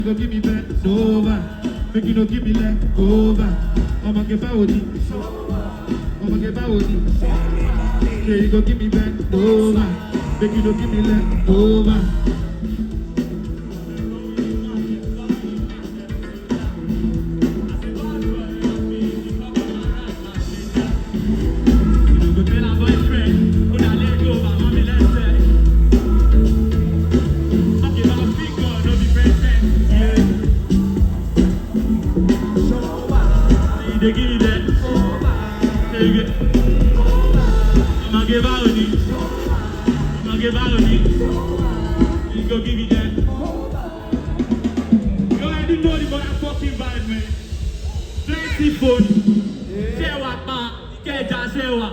Go give me back over. Make you no give me left over. I'ma get back with it. I'ma get back with it. Yeah, you go give me back over. Make you no give me left over. They give you that. Take it. I'ma give out on it. I'ma give out on it. You go give you that. You already know the boy fucking vibe, man. Plenty phone. Shewa pa. Keja shewa.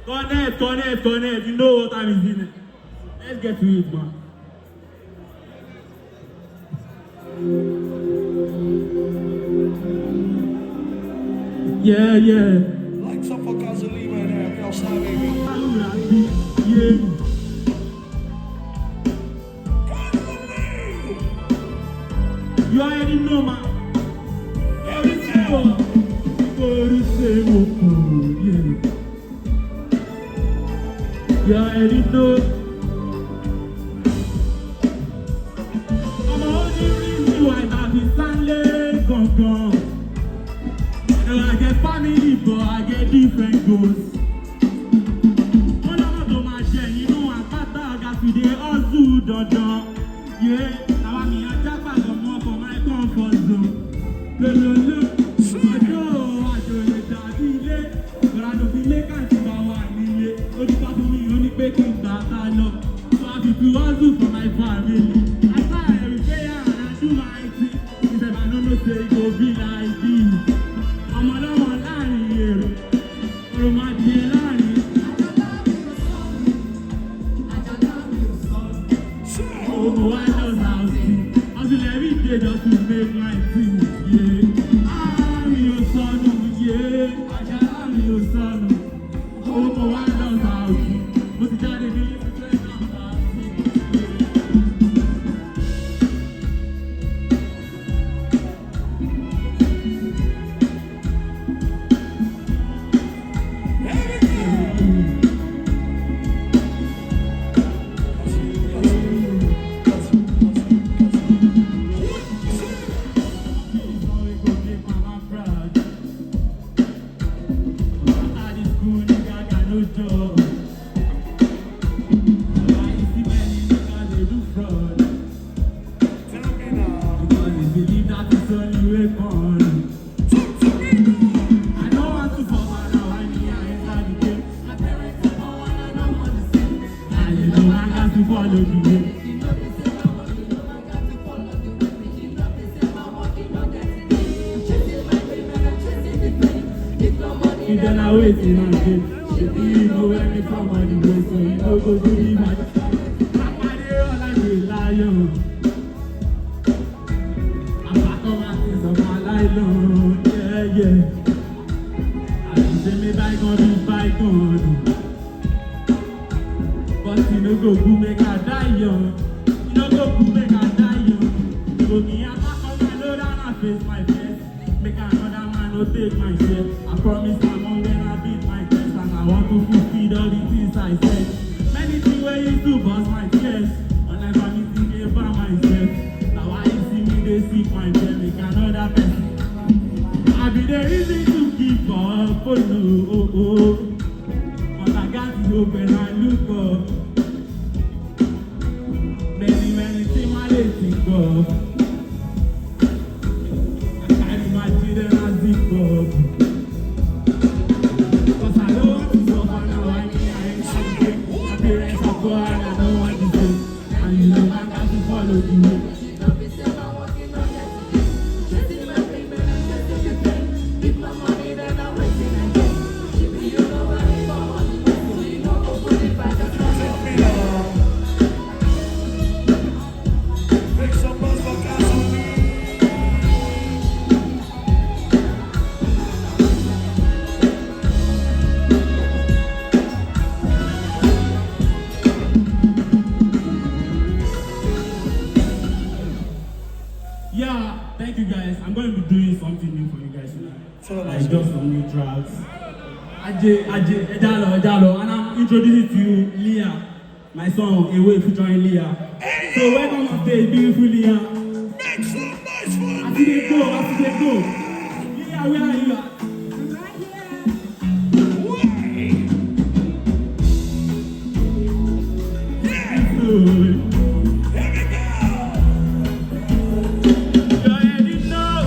Connect. You know what time is in it. Let's get to it, man. Yeah. Lights up for Kazalima there, we all start baby. Yeah. You already know, man. Everything yeah. You already know. I'm only reason why that is Stanley gone. I get family, but I get different goals. All of them are share, you know I'm faster, I got to the hustle, dodon. Yeah, now I'm here, I just pass them more for my comfort zone. I don't let that delay, but I don't feel like I see my one delay. Only part of me, only making that I love. So I have to hustle for my family. I try every day and I do my thing. If I don't know, say it go be like this. I'm on line here. Oh, my dear line. Oh, I know how to. I feel every day just to make my thing. Yeah. I'm your son. Yeah. I'm your son. Oh, I know how to. But it's not a day. Then I wait in my bed. You know where me from and the way, so you know go do the match. I'm like a lion. I'm back on my things on my lion. Yeah. I say me bygone. But you know go make a die young. You know go make a die young. So me I'm back on my load and I face my face. Make another man no take my share. I promise I'm on when I beat my chest. And I want to fulfill all the things I said. Many things where you do bust my chest. And I me thinking about myself. Now why you see me they seek my death. Make another person. I be the reason to keep up. Oh no, oh. But I got to open and look up. Many things I dey think of. Cause I don't want to suffer now, I ain't something. My parents are poor and I don't want to say. And you know I got to follow the way. yeah, thank you guys. I'm going to be doing something new for you guys tonight. Tell Like us. just some new tracks. Ejalo, and I'm introducing to you Leah, my song Away featuring Leah. So welcome on stage, beautiful Leah. Make some noise for I me. see they go. Leah, where are you at? I'm right here. Way. Yeah. Good. Here we go. You already know.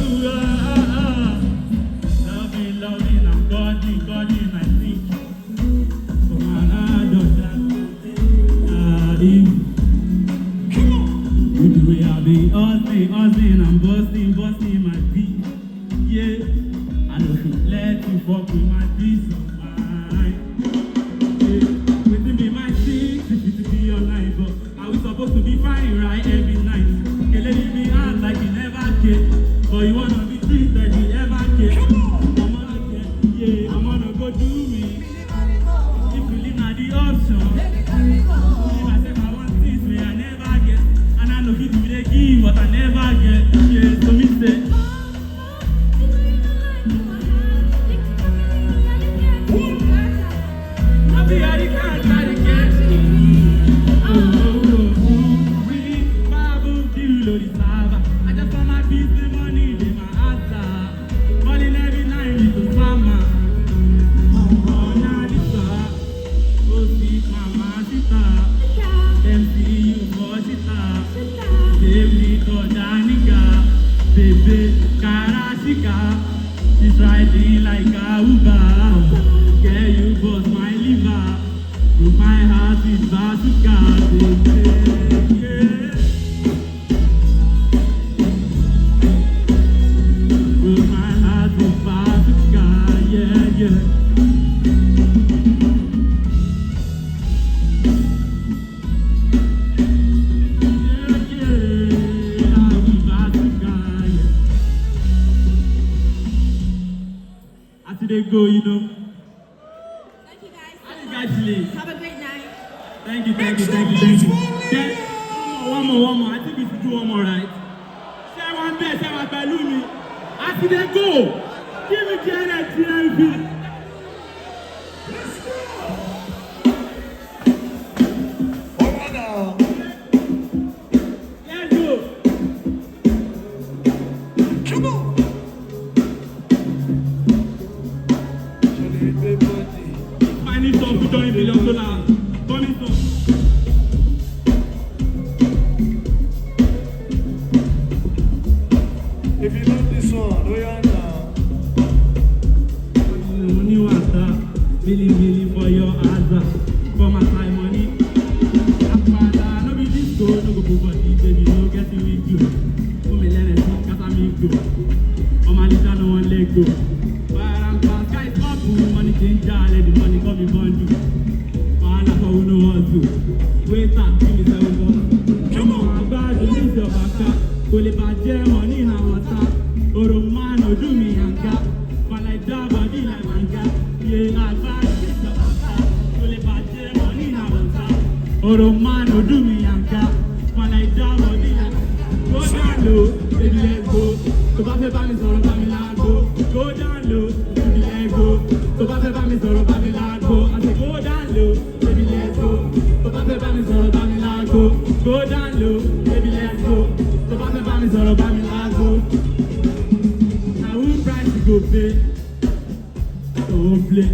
Loving, I'm godly, I think. Come on, I don't Come on. with the way I be hustling, I'm busting my beat. Yeah, I don't let you fuck with my peace of mind. Yeah, waiting be my thing, if it be online, but I was supposed to be fine right every night. You let me out like you never cared, but you wanna be treated, you ever care. I'm gonna go do me. If you leave now the option. If I say I want this, may I never get. And I know people they give what I never get. Yeah, so me say, I be I can't try to get. We Bible deal or the server. I just want my peace, the money, they my answer. Calling every night is to mama. Oh, now this oh, sweet mama, sita. Them see you for sita. Baby, Danica, baby, Karashika. She's riding like a Uber. Yeah, you bought my liver. Broke my heart with bazooka, baby. Yeah. Broke my heart with bazooka, yeah. They go, you know. Thank you guys. How did you guys live? Have a great night. Thank you. One more. I think we should do one more, right? Say one best, say one balloon. I see they go. Give me the energy. Let's go. All right now. Let's go. Come on. Finding some to $20 million. Coming some. If you love this one, do you now? Money water, billy for your answer. For my time money. After no be disco, no go body, baby, no get with you. For me let it see, cause I'm in go. On my little no one let go. Fire and pass, guys up, money change, let the money come in bundle. Man, that's how we know what to. Wait up, give me $7. Come on, I'm bad, you need your back. Only bad money in our water. Oro man, no do me yanga. Man like that body like manga. Yeah, I bad, you need your back. Only bad money in our water. Oro man, no do me yanga. Man like that body like manga. Go down low, baby, let's go. So bá fẹ́ bá mi sọ̀rọ̀ bá mi lágbo. Go down low, baby, let's go. So bá fẹ́ bá mi sọ̀rọ̀ bá mi lágbo. I say go down low, baby, let's go. So bá fẹ́ bá mi sọ̀rọ̀ bá mi lágbo. Go down low, baby, let's go. So bá fẹ́ bá mi sọ̀rọ̀ bá mi lágbo. Na who price you go pay? Don't play.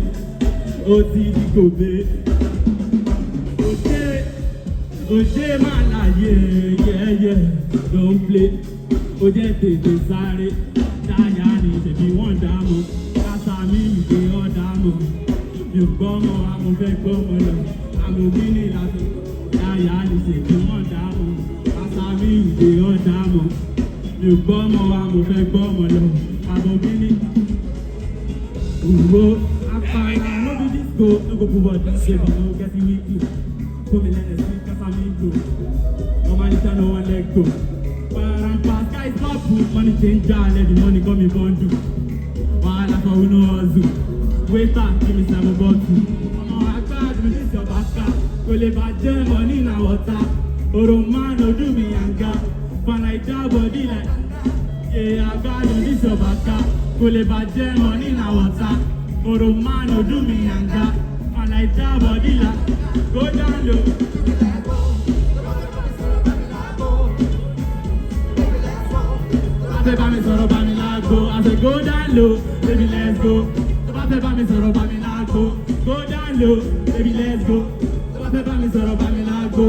OTD go pay. Oje máa láyé, yeah. Don't play. Ó jẹ́ tètè sáré. Dáyà ni ṣèbí wọ́n dààmú. Kásá mi ìgbé ọ̀dààmú. Mi ò gbọ́mọ, àmọ́ fẹ́ gbọ́mọ lọ. Àmọ́ bí ní ìlàsọ. Dáyà ni ṣèbí wọ́n dààmú. Kásá mi ìgbé ọ̀dààmú. Mi ò gbọ́mọ, àmọ́ fẹ́ gbọ́mọ lọ. Àmọ́ bí ní. Òwò apààyà no be disco, no go put body, baby, no get it with you. Come in let us see, cause I'm in go. No man is no one let go. Fire and pass, guys, stop put money change, let the money come in bundle. While I for we no hustle. Wait back, give me some bottle. I'm on bad, me this your back. Go le bad money in water. Oro man, no do me yanga. Fan like that body like. Yeah, I got on this obaka. Kole baje money na water. Oro man no do me yanga. Man like that body la. Go down low. Bá mi sọ̀rọ̀ bá mi lágbo, I say go down low, baby let's go. Tó bá fẹ́ bá mi sọ̀rọ̀ bá mi lágbo, go down low, baby let's go. Tó bá fẹ́ bá mi sọ̀rọ̀ bá mi lágbo.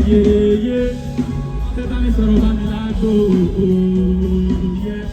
Yeah, yeah. Tó bá fẹ́ bá mi sọ̀rọ̀ bá mi lágbo, yeah.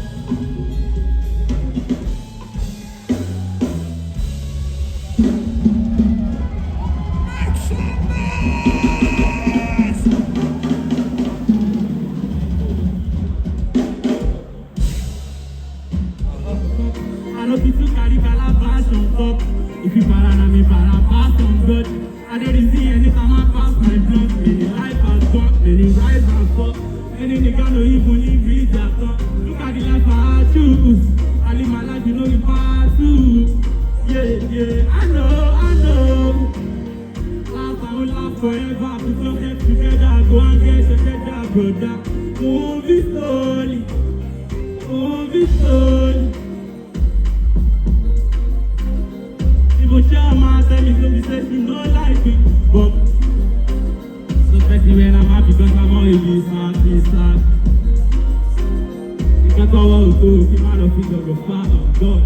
I know people carry calabash on top. If you para na me para pass on God. I didn't see anytime I pass my blood. Many life has gone, many rise and fall. Any nigga no even live with their thought. Look at the life I choose. I live my life, you know the path too. Yeah, yeah, I know. Laugh and we'll laugh forever. People get together, go and get together, brother. Move it slowly, move it slowly. Shama tell me so, say she no like me, but so especially when I'm happy because I'm always sad. You can't go out to keep out of it, go far, God.